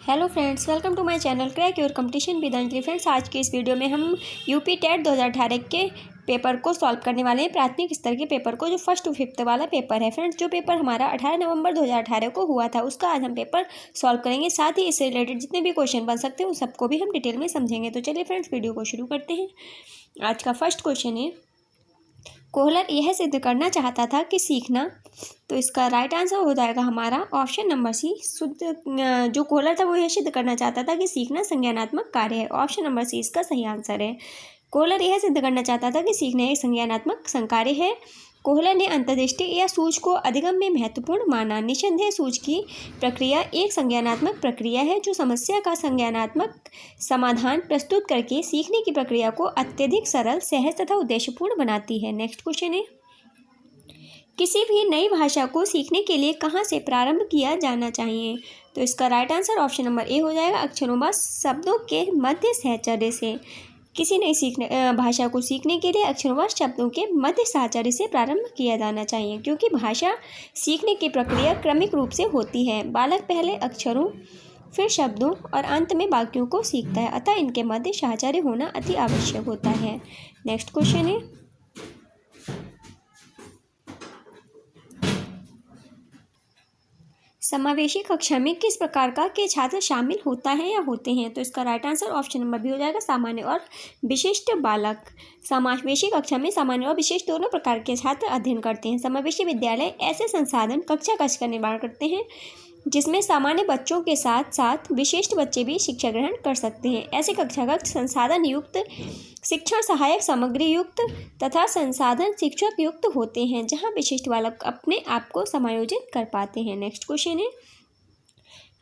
Hello friends, welcome to my channel crack your competition with Anjali. Friends, आज के इस video में हम यूपी टेट 2018 के पेपर को सॉल्व करने वाले हैं। प्राथमिक स्तर के पेपर को, जो फर्स्ट टू फिफ्थ वाला पेपर है। फ्रेंड्स, जो पेपर हमारा 18 नवंबर 2018 को हुआ था, उसका आज हम पेपर सॉल्व करेंगे। साथ ही इससे रिलेटेड जितने भी क्वेश्चन बन सकते हैं उन सबको भी हम डिटेल में समझेंगे। तो चलिए फ्रेंड्स, वीडियो को शुरू करते हैं। आज का फर्स्ट क्वेश्चन है, कोहलर यह सिद्ध करना चाहता था कि सीखना, तो इसका राइट आंसर हो जाएगा हमारा ऑप्शन नंबर सी। जो कोहलर था वो यह सिद्ध करना चाहता था कि सीखना संज्ञानात्मक कार्य है। ऑप्शन नंबर सी इसका सही आंसर है। कोहलर यह सिद्ध करना चाहता था कि सीखना एक संज्ञानात्मक संकार्य है। कोहलर ने अंतर्दृष्टि या सूझ को अधिगम में महत्वपूर्ण माना। निस्संदेह सूझ की प्रक्रिया एक संज्ञानात्मक प्रक्रिया है जो समस्या का संज्ञानात्मक समाधान प्रस्तुत करके सीखने की प्रक्रिया को अत्यधिक सरल, सहज तथा उद्देश्यपूर्ण बनाती है। नेक्स्ट क्वेश्चन है, किसी भी नई भाषा को सीखने के लिए कहाँ से प्रारंभ किया जाना चाहिए? तो इसका right answer option number A हो जाएगा, अक्षरों व शब्दों के मध्य साहचर्य से। किसी नई भाषा को सीखने के लिए अक्षरों व शब्दों के मध्य साहचर्य से प्रारंभ किया जाना चाहिए, क्योंकि भाषा सीखने की प्रक्रिया क्रमिक रूप से होती है। बालक पहले अक्षरों, फिर शब्दों और अंत में वाक्यों को सीखता है, अतः इनके मध्य साहचर्य होना अति आवश्यक होता है। नेक्स्ट क्वेश्चन है, समावेशी कक्षा में किस प्रकार का के छात्र शामिल होता है या होते हैं? तो इसका right answer option number B हो जाएगा, सामान्य और विशिष्ट बालक। समावेशी कक्षा में सामान्य और विशिष्ट दोनों प्रकार के छात्र अध्ययन करते हैं। समावेशी विद्यालय ऐसे संसाधन कक्षा कक्ष का निर्माण करते हैं जिसमें सामान्य बच्चों के साथ साथ विशिष्ट बच्चे भी शिक्षा ग्रहण कर सकते हैं। ऐसे कक्षा कक्ष संसाधन युक्त, शिक्षण सहायक सामग्री युक्त तथा संसाधन शिक्षक युक्त होते हैं, जहां विशिष्ट बालक अपने आप को समायोजित कर पाते हैं। नेक्स्ट क्वेश्चन है,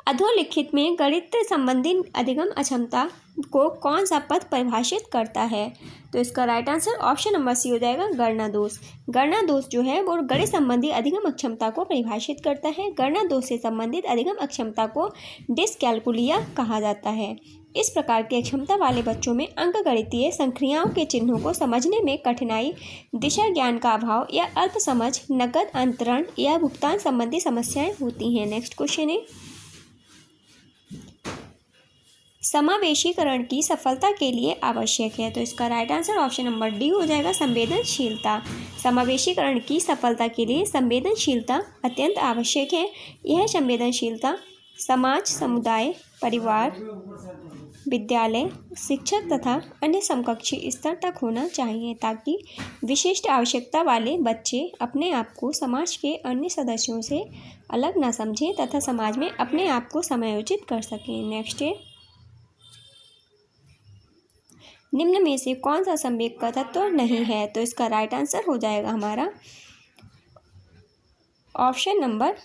अधोलिखित में गणित संबंधी अधिगम अक्षमता को कौन सा पद परिभाषित करता है? तो इसका right answer option number C हो जाएगा, गणना दोष। गणना दोष जो है वो गणित संबंधी अधिगम अक्षमता को परिभाषित करता है। गणना दोष से संबंधित अधिगम अक्षमता को डिसकैलकुलिया कहा जाता है। इस प्रकार की अक्षमता वाले बच्चों में अंकगणितीय संक्रियाओं के चिन्हों को समझने में कठिनाई, दिशा ज्ञान का अभाव या अल्प समझ, नकद अंतरण या भुगतान संबंधी समस्याएं होती हैं। नेक्स्ट क्वेश्चन है, समावेशीकरण की सफलता के लिए आवश्यक है। तो इसका right answer option number D हो जाएगा, संवेदनशीलता। समावेशीकरण की सफलता के लिए संवेदनशीलता अत्यंत आवश्यक है। यह संवेदनशीलता समाज, समुदाय, परिवार, विद्यालय, शिक्षक तथा अन्य समकक्षी स्तर तक होना चाहिए, ताकि विशिष्ट आवश्यकता वाले बच्चे अपने आप को समाज के अन्य सदस्यों से अलग न समझें तथा समाज में अपने आप को समायोजित कर सकें। नेक्स्ट है, निम्न में से कौन सा संवेग का तत्व नहीं है? तो इसका राइट आंसर हो जाएगा हमारा ऑप्शन नंबर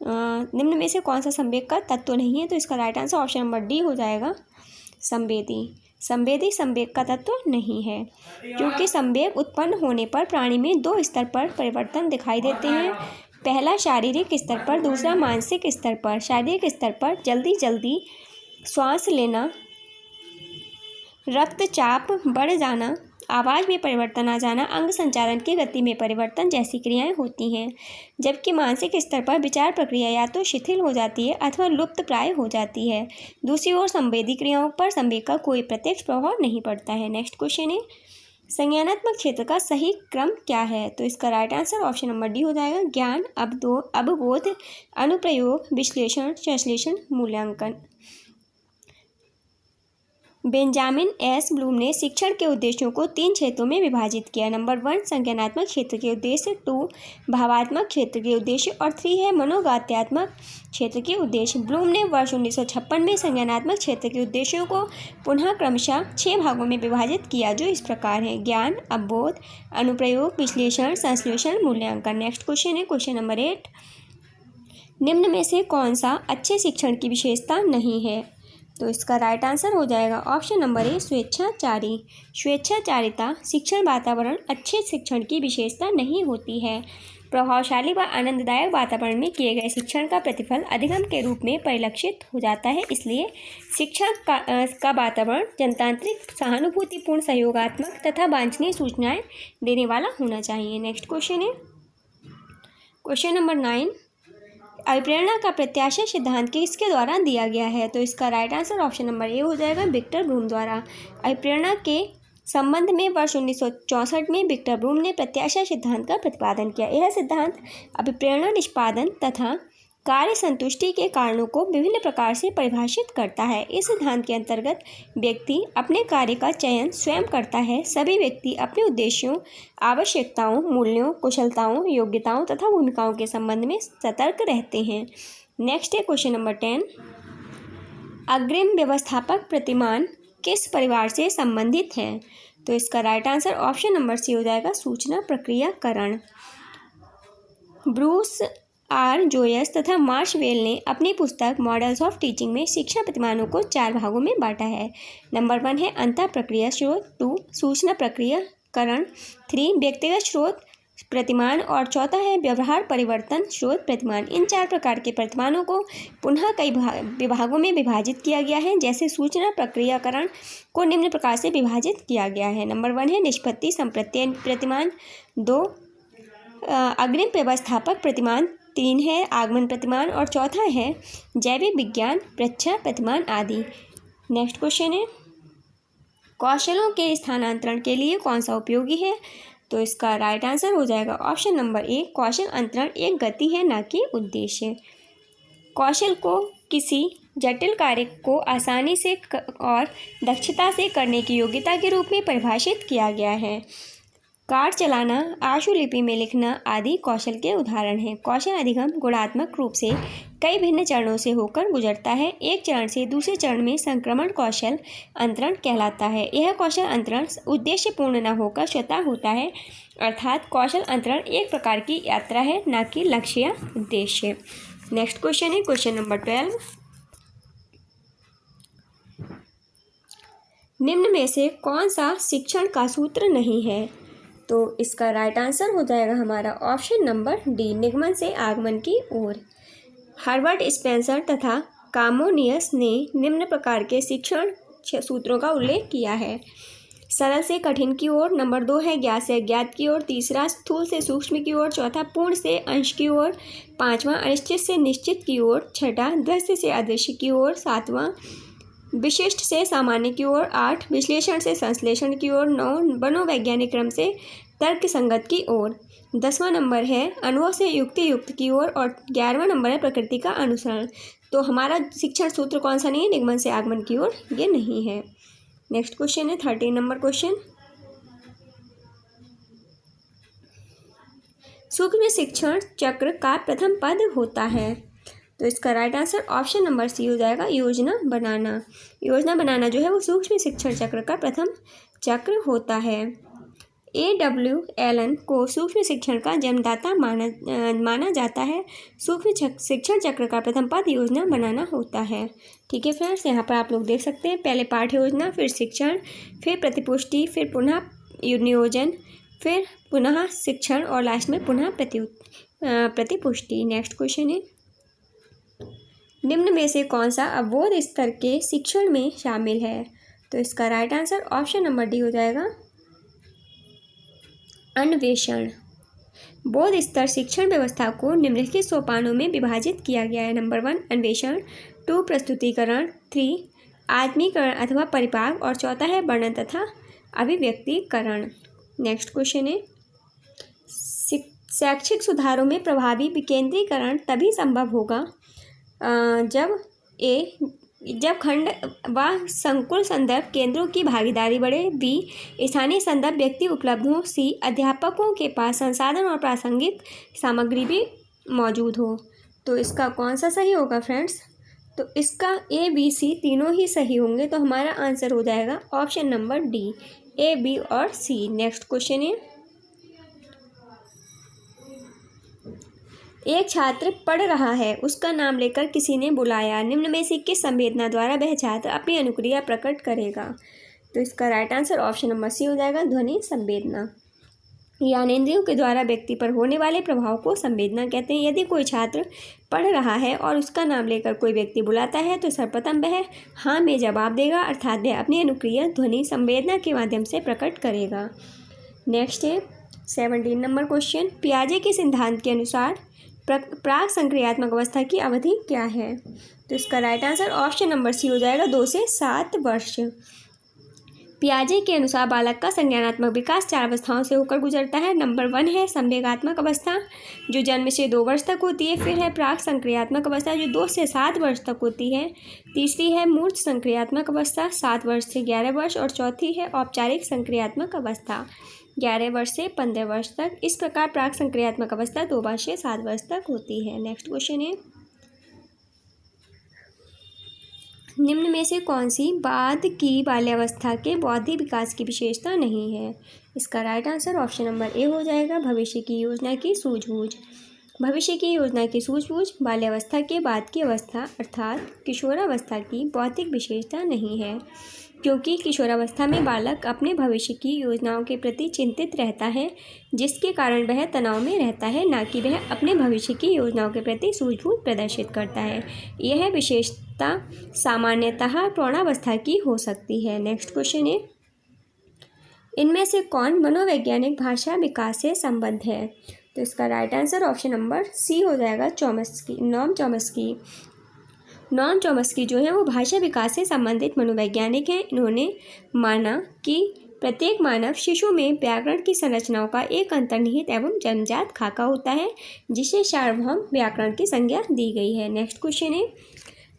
निम्न में से कौन सा संवेग का तत्व नहीं है? तो इसका right answer option number D हो जाएगा, संवेदी। संवेदी संवेग का तत्व नहीं है, क्योंकि संवेग उत्पन्न होने पर प्राणी में दो स्तर पर परिवर्तन दिखाई देते हैं। पहला शारीरिक स्तर पर, दूसरा मानसिक स्तर पर। शारीरिक स्तर पर जल्दी जल्दी श्वास लेना, रक्तचाप बढ़ जाना, आवाज़ में परिवर्तन आ जाना, अंग संचालन की गति में परिवर्तन जैसी क्रियाएं होती हैं। जबकि मानसिक स्तर पर विचार प्रक्रिया या तो शिथिल हो जाती है अथवा लुप्त प्राय हो जाती है। दूसरी ओर संवेदी क्रियाओं पर संवेग का कोई प्रत्यक्ष प्रभाव नहीं पड़ता है। नेक्स्ट क्वेश्चन है, संज्ञानात्मक क्षेत्र का सही क्रम क्या है? तो इसका right answer option number D हो जाएगा, ज्ञान, अवबोध, अनुप्रयोग, विश्लेषण, संश्लेषण, मूल्यांकन। बेंजामिन एस ब्लूम ने शिक्षण के उद्देश्यों को 3 क्षेत्रों में विभाजित किया। नंबर 1 संज्ञानात्मक क्षेत्र के उद्देश्य, 2 भावात्मक क्षेत्र के उद्देश्य और 3 है मनोगात्यात्मक क्षेत्र के उद्देश्य। ब्लूम ने वर्ष 1956 में संज्ञानात्मक क्षेत्र के उद्देश्यों को पुनः क्रमशः 6 भागों में विभाजित किया, जो इस प्रकार हैं, ज्ञान, अवबोध, अनुप्रयोग, विश्लेषण, संश्लेषण, मूल्यांकन। नेक्स्ट क्वेश्चन है, क्वेश्चन नंबर 8, निम्न में से कौन सा अच्छे शिक्षण की विशेषता नहीं है? तो इसका राइट आंसर हो जाएगा ऑप्शन नंबर ए, स्वेच्छाचारी। स्वेच्छाचारिता शिक्षण वातावरण अच्छे शिक्षण की विशेषता नहीं होती है। प्रभावशाली व आनंददायक वातावरण में किए गए शिक्षण का प्रतिफल अधिगम के रूप में परिलक्षित हो जाता है। इसलिए शिक्षण का वातावरण जनतांत्रिक, सहानुभूतिपूर्ण, सहयोगात्मक तथा वांछनीय सूचनाएं देने वाला होना चाहिए। नेक्स्ट क्वेश्चन है, क्वेश्चन नंबर 9, अभिप्रेरणा का प्रत्याशा सिद्धांत किसके द्वारा दिया गया है? तो इसका right answer option number A हो जाएगा, विक्टर ब्रूम द्वारा। अभिप्रेरणा के संबंध में वर्ष 1964 में विक्टर ब्रूम ने प्रत्याशा सिद्धांत का प्रतिपादन किया। यह सिद्धांत अभिप्रेरणा निष्पादन तथा कार्य संतुष्टि के कारणों को विभिन्न प्रकार से परिभाषित करता है। इस सिद्धांत के अंतर्गत व्यक्ति अपने कार्य का चयन स्वयं करता है। सभी व्यक्ति अपने उद्देश्यों, आवश्यकताओं, मूल्यों, कुशलताओं, योग्यताओं तथा भूमिकाओं के संबंध में सतर्क रहते हैं। नेक्स्ट है क्वेश्चन नंबर 10। अग्रिम व्यवस्थापक प्रतिमान किस परिवार से संबंधित है? तो इसका right answer option number C हो जाएगा, सूचना प्रक्रियाकरण। ब्रूस आर जोयस तथा मार्शवेल ने अपनी पुस्तक मॉडल्स ऑफ टीचिंग में शिक्षा प्रतिमानों को 4 भागों में बांटा है। नंबर 1 है अंतः प्रक्रिया स्रोत, 2 सूचना प्रक्रियाकरण, 3 व्यक्तिगत स्रोत प्रतिमान और चौथा है व्यवहार परिवर्तन स्रोत प्रतिमान। इन 4 प्रकार के प्रतिमानों को पुनः कई विभागों में विभाजित किया गया है। जैसे सूचना प्रक्रियाकरण को निम्न प्रकार से विभाजित किया गया है। नंबर 1 है निष्पत्ति संप्रत्यय प्रतिमान, 2 अग्रिम व्यवस्थापक प्रतिमान, 3 है आगमन प्रतिमान और चौथा है जैविक विज्ञान परीक्षा प्रतिमान आदि। नेक्स्ट क्वेश्चन है कौशलों के स्थानांतरण के लिए कौन सा उपयोगी है? तो इसका राइट आंसर हो जाएगा ऑप्शन नंबर ए, कौशल अंतरण एक गति है ना कि उद्देश्य। कौशल को किसी जटिल कार्य को आसानी से और दक्षता से करने की योग्यता के रूप में परिभाषित किया गया है। कार चलाना, आशुलिपि में लिखना आदि कौशल के उदाहरण हैं। कौशल अधिगम गुणात्मक रूप से कई भिन्न चरणों से होकर गुजरता है। एक चरण से दूसरे चरण में संक्रमण कौशल अंतरण कहलाता है। यह कौशल अंतरण उद्देश्य पूर्ण न होकर स्वतः होता है, अर्थात कौशल अंतरण एक प्रकार की यात्रा है, न कि लक्ष्य या उद्देश्य। नेक्स्ट क्वेश्चन है क्वेश्चन नंबर 12। निम्न में से कौन सा शिक्षण का सूत्र नहीं है? तो इसका राइट आंसर हो जाएगा हमारा ऑप्शन नंबर डी, निगमन से आगमन की ओर। हर्बर्ट स्पेंसर तथा कामोनियस ने निम्न प्रकार के शिक्षण सूत्रों का उल्लेख किया है। सरल से कठिन की ओर, नंबर 2 है ज्ञात से अज्ञात की ओर, तीसरा स्थूल से सूक्ष्म की ओर, चौथा पूर्ण से अंश की ओर, पांचवा अनिश्चित से निश्चित की ओर, छठा दृश्य से अदृश्य की ओर, सातवां विशिष्ट से सामान्य की ओर, 8 विश्लेषण से संश्लेषण की ओर, 9 मनोवैज्ञानिक क्रम से तर्क संगत की ओर, 10वां नंबर है अनुभव से युक्त की ओर और 11वां नंबर है प्रकृति का अनुसरण। तो हमारा शिक्षण सूत्र कौन सा नहीं है? निगमन से आगमन की ओर ये नहीं है। नेक्स्ट क्वेश्चन है 13 नंबर क्वेश्चन। सूक्ष्म शिक्षण चक्र का प्रथम पद होता है। तो इसका right answer option number C हो जाएगा, योजना बनाना। योजना बनाना जो है वो सूक्ष्म शिक्षण चक्र का प्रथम चक्र होता है। A.W. एलन को सूक्ष्म शिक्षण का जन्मदाता माना जाता है। सूक्ष्म शिक्षण चक्र का प्रथम पद योजना बनाना होता है। ठीक है फ्रेंड्स, यहाँ पर आप लोग देख सकते हैं पहले पाठ्य योजना, फिर शिक्षण, फिर प्रतिपुष्टि, फिर पुनः नियोजन, फिर पुनः शिक्षण और लास्ट में पुनः प्रतिपुष्टि। नेक्स्ट क्वेश्चन है निम्न में से कौन सा अवबोध स्तर के शिक्षण में शामिल है? तो इसका right answer option number D हो जाएगा, अन्वेषण। बोध स्तर शिक्षण व्यवस्था को निम्नलिखित सोपानों में विभाजित किया गया है। नंबर 1 अन्वेषण, 2 प्रस्तुतिकरण, 3 आत्मीकरण अथवा परिपाक और चौथा है वर्णन तथा अभिव्यक्तिकरण। नेक्स्ट क्वेश्चन है शैक्षिक सुधारों में प्रभावी विकेंद्रीकरण तभी संभव होगा जब खंड व संकुल संदर्भ केंद्रों की भागीदारी बढ़े, बी स्थानीय संदर्भ व्यक्ति उपलब्ध हो, सी अध्यापकों के पास संसाधन और प्रासंगिक सामग्री भी मौजूद हो। तो इसका कौन सा सही होगा फ्रेंड्स? तो इसका ए बी सी तीनों ही सही होंगे। तो हमारा आंसर हो जाएगा option number D, A B और सी। नेक्स्ट क्वेश्चन है एक छात्र पढ़ रहा है, उसका नाम लेकर किसी ने बुलाया, निम्न में से किस संवेदना द्वारा वह छात्र अपनी अनुक्रिया प्रकट करेगा? तो इसका right answer option number C हो जाएगा, ध्वनि संवेदना। ज्ञानेंद्रियों के द्वारा व्यक्ति पर होने वाले प्रभाव को संवेदना कहते हैं। यदि कोई छात्र पढ़ रहा है और उसका नाम लेकर कोई व्यक्ति बुलाता है तो सर्वप्रथम वह हाँ में जवाब देगा, अर्थात वह अपनी अनुक्रिया ध्वनि संवेदना के माध्यम से प्रकट करेगा। नेक्स्ट है 17 नंबर क्वेश्चन। पियाजे के सिद्धांत के अनुसार प्राक संक्रियात्मक अवस्था की अवधि क्या है? तो इसका right answer option number C हो जाएगा 2 से 7 वर्ष। पियाजे के अनुसार बालक का संज्ञानात्मक विकास 4 अवस्थाओं से होकर गुजरता है। नंबर 1 है संवेगात्मक अवस्था, जो जन्म से 2 वर्ष तक होती है। फिर है प्राक संक्रियात्मक अवस्था, जो 2 से 7 वर्ष तक होती है। तीसरी है मूर्त संक्रियात्मक अवस्था, 7 वर्ष से 11 वर्ष। और चौथी है औपचारिक संक्रियात्मक अवस्था, 11 वर्ष से 15 वर्ष तक। इस प्रकार प्राक संक्रियात्मक अवस्था 2 वर्ष से 7 वर्ष तक होती है। नेक्स्ट क्वेश्चन है, निम्न में से कौन सी बाद की बाल्यावस्था के बौद्धिक विकास की विशेषता नहीं है? इसका right answer option number A हो जाएगा भविष्य की योजना की सूझबूझ। भविष्य की योजना की सूझबूझ बाल्यावस्था के बाद की अवस्था अर्थात किशोरावस्था की बौद्धिक विशेषता नहीं है, क्योंकि किशोरावस्था में बालक अपने भविष्य की योजनाओं के प्रति चिंतित रहता है, जिसके कारण वह तनाव में रहता है, ना कि वह अपने भविष्य की योजनाओं के प्रति सूझबूझ प्रदर्शित करता है। यह विशेषता सामान्यतः प्रौढ़ावस्था की हो सकती है। नेक्स्ट क्वेश्चन है, इनमें से कौन मनोवैज्ञानिक भाषा विकास से संबद्ध है? तो इसका right answer option number C हो जाएगा Chomsky, Noam Chomsky. Noam Chomsky जो है वो भाषा विकास से संबंधित मनोवैज्ञानिक हैं। इन्होंने माना कि प्रत्येक मानव शिशु में व्याकरण की संरचनाओं का एक अंतर्निहित एवं जन्मजात खाका होता है, जिसे सार्वभौम व्याकरण की संज्ञा दी गई है। नेक्स्ट क्वेश्चन है,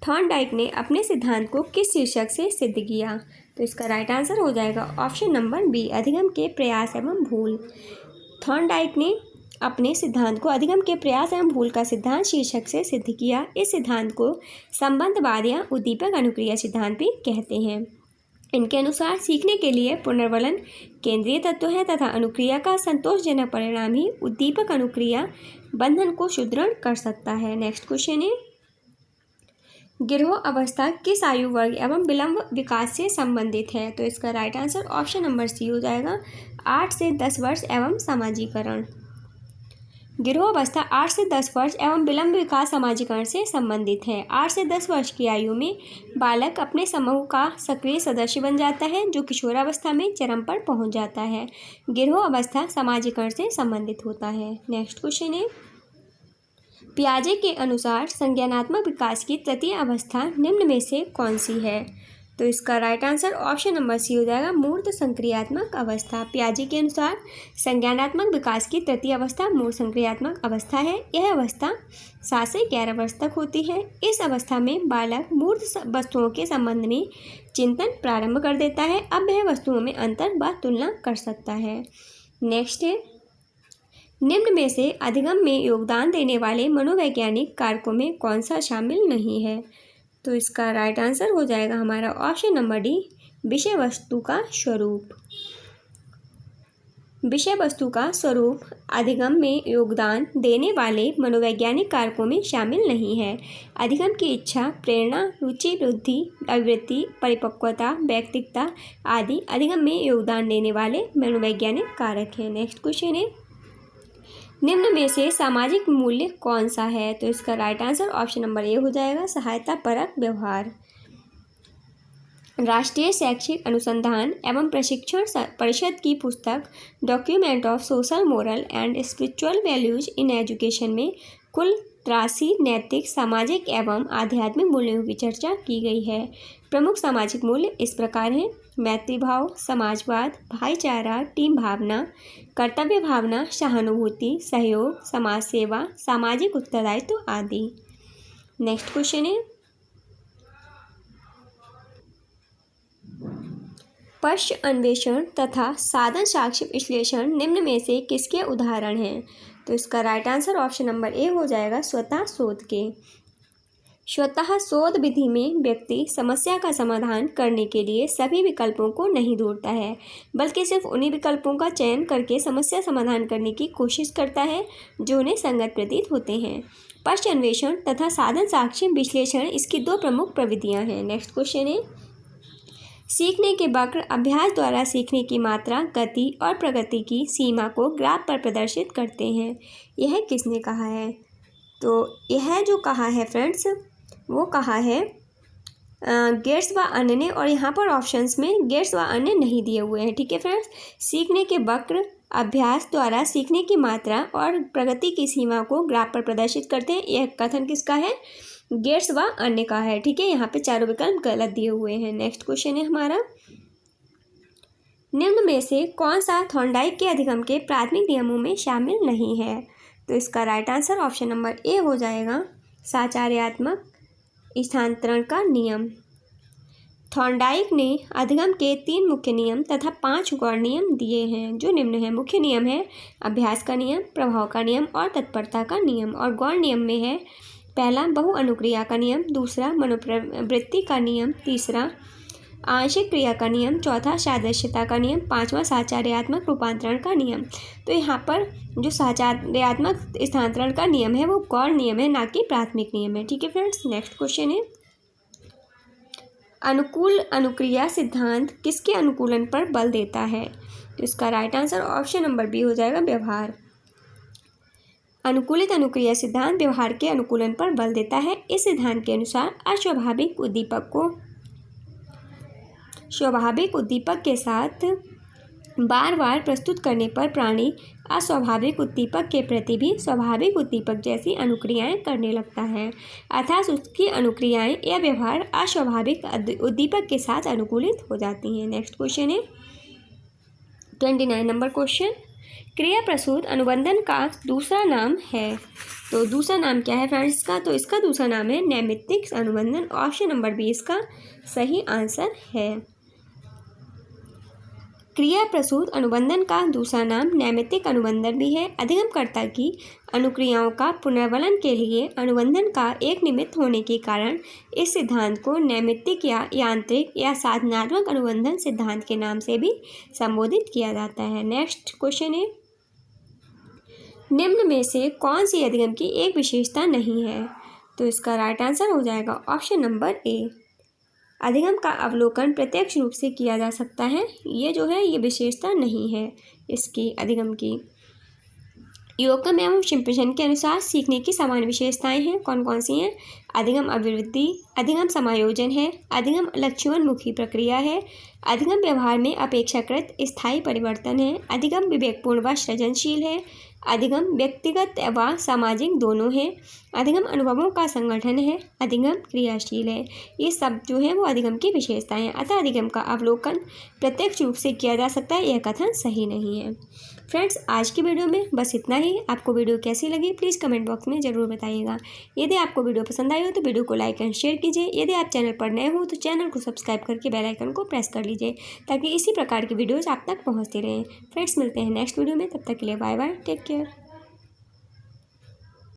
थॉर्नडाइक ने अपने सिद्धांत को किस शीर्षक से सिद्ध किया? तो इसका राइट आंसर हो जाएगा ऑप्शन नंबर बी अधिगम के प्रयास एवं भूल। थॉर्नडाइक ने अपने सिद्धांत को अधिगम के प्रयास एवं भूल का सिद्धांत शीर्षक से सिद्ध किया। इस सिद्धांत को संबंधवाद या उद्दीपक अनुक्रिया सिद्धांत भी कहते हैं। इनके अनुसार सीखने के लिए पुनर्वलन केंद्रीय तत्व है तथा अनुक्रिया का संतोषजनक परिणाम ही उद्दीपक अनुक्रिया बंधन को सुदृढ़ कर सकता है। नेक्स्ट क्वेश्चन है, गिरोह अवस्था किस आयु वर्ग एवं विलंब विकास से संबंधित है? तो इसका right answer option number C हो जाएगा 8 से 10 वर्ष एवं समाजीकरण। गिरोह अवस्था 8 से 10 वर्ष एवं विलंब विकास समाजीकरण से संबंधित है। 8 से 10 वर्ष की आयु में बालक अपने समूह का सक्रिय सदस्य बन जाता है, जो किशोरावस्था में चरम पर पहुंच जाता है। गिरोह अवस्था समाजीकरण से संबंधित होता है। नेक्स्ट क्वेश्चन है, पियाजे के अनुसार संज्ञानात्मक विकास की तृतीय अवस्था निम्न में से कौन सी है? तो इसका right answer option number C हो जाएगा मूर्त संक्रियात्मक अवस्था। पियाजे के अनुसार संज्ञानात्मक विकास की तृतीय अवस्था मूर्त संक्रियात्मक अवस्था है। यह अवस्था 7 से 11 वर्ष तक होती है। इस अवस्था में बालक मूर्त वस्तुओं के संबंध में चिंतन प्रारंभ कर देता है। अब वह वस्तुओं में अंतर व तुलना कर सकता है। नेक्स्ट है, निम्न में से अधिगम में योगदान देने वाले मनोवैज्ञानिक कारकों में कौन सा शामिल नहीं है? तो इसका राइट आंसर हो जाएगा हमारा ऑप्शन नंबर डी विषय वस्तु का स्वरूप। विषय वस्तु का स्वरूप अधिगम में योगदान देने वाले मनोवैज्ञानिक कारकों में शामिल नहीं है। अधिगम की इच्छा, प्रेरणा, रुचि, बुद्धि, अभिवृत्ति, परिपक्वता, व्यक्तिकता आदि अधिगम में योगदान देने वाले मनोवैज्ञानिक कारक हैं। नेक्स्ट क्वेश्चन है, निम्न में से सामाजिक मूल्य कौन सा है? तो इसका right answer option number A हो जाएगा सहायता परक व्यवहार। राष्ट्रीय शैक्षिक अनुसंधान एवं प्रशिक्षण परिषद की पुस्तक document of social moral and spiritual values in education में कुल 83 नैतिक, सामाजिक एवं आध्यात्मिक मूल्यों की चर्चा की गई है। प्रमुख सामाजिक मूल्य इस प्रकार हैं: मैत्री भाव, समाजवाद, भाईचारा, टीम भावना, कर्तव्य भावना, सहानुभूति, सहयोग, समाज सेवा, सामाजिक उत्तरदायित्व आदि। नेक्स्ट क्वेश्चन है, पश्च अन्वेषण तथा साधन साक्ष्य विश्लेषण निम्न में से किसके उदाहरण हैं? तो इसका right answer option number A हो जाएगा स्वतः शोध के। स्वतः शोध विधि में व्यक्ति समस्या का समाधान करने के लिए सभी विकल्पों को नहीं ढूंढता है, बल्कि सिर्फ उन्हीं विकल्पों का चयन करके समस्या समाधान करने की कोशिश करता है जो उन्हें संगत प्रतीत होते हैं। पश्च अन्वेषण तथा साधन साक्ष्य विश्लेषण इसकी 2 प्रमुख प्रविधियां हैं। नेक्स्ट क्वेश्चन है, सीखने के वक्र अभ्यास द्वारा सीखने की मात्रा, गति और प्रगति की सीमा को ग्राफ पर प्रदर्शित करते हैं। यह किसने कहा है? तो यह जो कहा है फ्रेंड्स, वो कहा है गेट्स व अन्य ने, और यहाँ पर ऑप्शंस में गेट्स व अन्य नहीं दिए हुए हैं। ठीक है फ्रेंड्स, सीखने के वक्र अभ्यास द्वारा सीखने की मात्रा और प्रगति की सीमा को ग्राफ पर प्रदर्शित करते हैं। यह कथन किसका है? गेट्स व अन्य का है। ठीक है, यहाँ पे चारों विकल्प गलत दिए हुए हैं। नेक्स्ट क्वेश्चन है हमारा, निम्न में से कौन सा थॉर्नडाइक के अधिगम के प्राथमिक नियमों में शामिल नहीं है? तो इसका right answer option number A हो जाएगा, साचार्यात्मक स्थानांतरण का नियम। थॉर्नडाइक ने अधिगम के 3 मुख्य नियम तथा 5 गौण नियम दिए हैं, जो निम्न है। मुख्य नियम है अभ्यास का नियम, प्रभाव का नियम और तत्परता का नियम। और गौण नियम में है पहला बहुअनुक्रिया का नियम, दूसरा मनोप्रवृत्ति का नियम, तीसरा आंशिक क्रिया का नियम, चौथा सादृश्यता का नियम, पांचवा साचार्यात्मक रूपांतरण का नियम। तो यहाँ पर जो साचार्यात्मक स्थानांतरण का नियम है वो गौण नियम है, ना कि प्राथमिक नियम है। ठीक है फ्रेंड्स, नेक्स्ट क्वेश्चन है, अनुकूल अनुक्रिया सिद्धांत किसके अनुकूलन पर बल देता है? तो इसका right answer option number B हो जाएगा, व्यवहार। अनुकूलित अनुक्रिया सिद्धांत व्यवहार के अनुकूलन पर बल देता है। इस सिद्धांत के अनुसार अस्वाभाविक उद्दीपक को स्वाभाविक उद्दीपक के साथ बार बार प्रस्तुत करने पर प्राणी अस्वाभाविक उद्दीपक के प्रति भी स्वाभाविक उद्दीपक जैसी अनुक्रियाएं करने लगता है, अर्थात उसकी अनुक्रियाएं या व्यवहार अस्वाभाविक उद्दीपक के साथ अनुकूलित हो जाती हैं। नेक्स्ट क्वेश्चन है 29 नंबर क्वेश्चन, क्रिया प्रसूत अनुबंधन का दूसरा नाम है। तो दूसरा नाम क्या है फ्रेंड्स का? तो इसका दूसरा नाम है नैमित्तिक अनुबंधन। ऑप्शन नंबर बी इसका सही आंसर है। क्रिया प्रसूत अनुबंधन का दूसरा नाम नैमित्तिक अनुबंधन भी है। अधिगमकर्ता की अनुक्रियाओं का पुनर्वलन के लिए अनुबंधन का एक निमित्त होने के कारण इस सिद्धांत को नैमित्तिक या यांत्रिक या साधनात्मक अनुबंधन सिद्धांत के नाम से भी संबोधित किया जाता है। नेक्स्ट क्वेश्चन है, निम्न में से कौन सी अधिगम की एक विशेषता नहीं है? तो इसका राइट आंसर हो जाएगा ऑप्शन नंबर ए, अधिगम का अवलोकन प्रत्यक्ष रूप से किया जा सकता है। ये जो है ये विशेषता नहीं है इसकी अधिगम की। योकम एवं शिम्पसन के अनुसार सीखने की सामान्य विशेषताएं हैं। कौन कौन सी हैं? अधिगम अभिवृद्धि, अधिगम समायोजन है, अधिगम लक्ष्योन्मुखी प्रक्रिया है, अधिगम व्यवहार में अपेक्षाकृत स्थायी परिवर्तन है, अधिगम विवेकपूर्ण व सृजनशील है, अधिगम व्यक्तिगत व सामाजिक दोनों है, अधिगम अनुभवों का संगठन है, अधिगम क्रियाशील है। ये सब जो है वो अधिगम की विशेषताएं हैं। अतः अधिगम का अवलोकन प्रत्यक्ष रूप से किया जा सकता है, यह कथन सही नहीं है। फ्रेंड्स, आज की वीडियो में बस इतना ही। आपको वीडियो कैसी लगी प्लीज़ कमेंट बॉक्स में ज़रूर बताइएगा। यदि आपको वीडियो पसंद आई हो तो वीडियो को लाइक एंड शेयर कीजिए। यदि आप चैनल पर नए हो तो चैनल को सब्सक्राइब करके बेल आइकन को प्रेस कर लीजिए, ताकि इसी प्रकार की वीडियोज़ आप तक पहुँचती रहें। फ्रेंड्स, मिलते हैं नेक्स्ट वीडियो में, तब तक के लिए बाय बाय, टेक केयर।